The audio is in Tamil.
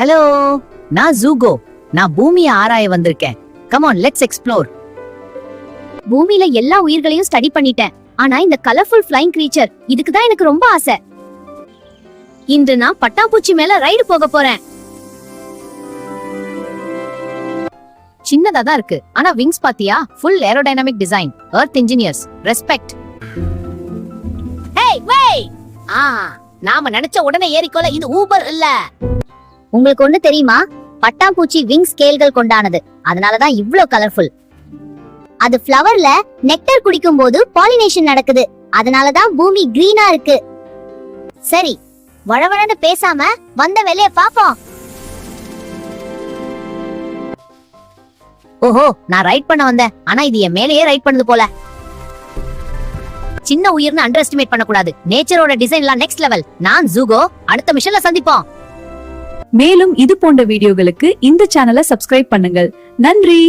ஹலோ, நான் ஜூகோ. நான் பூமியை ஆராய வந்திருக்கேன். Come on, let's explore. பூமியில எல்லா உயிர்களையும் ஸ்டடி பண்ணிட்டேன். ஆனா இந்த கலர்ஃபுல் ஃப்ளைங் கிரீச்சர், இதுக்கு தான் எனக்கு ரொம்ப ஆசை. இன்று நான் பட்டாம்பூச்சி மேல ரைடு போக போறேன். சின்னதா தான் இருக்கு, ஆனா விங்ஸ் பாத்தியா? Full aerodynamic design. Earth engineers respect. Hey வெய், நாம நினைச்ச உடனே ஏறிக்கோல. இது ஊபர் இல்ல. உங்களுக்கு ஒண்ணு தெரியுமா? பட்டாம்பூச்சி விங் ஸ்கேல்கள் கொண்டானது, அதனாலதான் இவ்ளோ கலர்ஃபுல். அது ஃப்ளவர்ல நெக்டர் குடிக்கும் போது பாலினேஷன் நடக்குது, அதனாலதான் பூமி கிரீனா இருக்கு. சரி, வழவழன்னு பேசாம வந்த வேலைய பாப்போம். ஓஹோ, நான் ரைட் பண்ண வந்தேன், ஆனா இது என் மேலேயே ரைட் பண்ணுது போல. சின்ன உயிர்னு அண்டர் எஸ்டிமேட் பண்ணக்கூடாது. நேச்சரோட டிசைன்லாம் நெக்ஸ்ட் லெவல். நான் ஜூகோ. அடுத்த மிஷன்ல சந்திப்போம். மேலும் இது போன்ற வீடியோகளுக்கு இந்த சேனலை சப்ஸ்கிரைப் பண்ணுங்கள். நன்றி.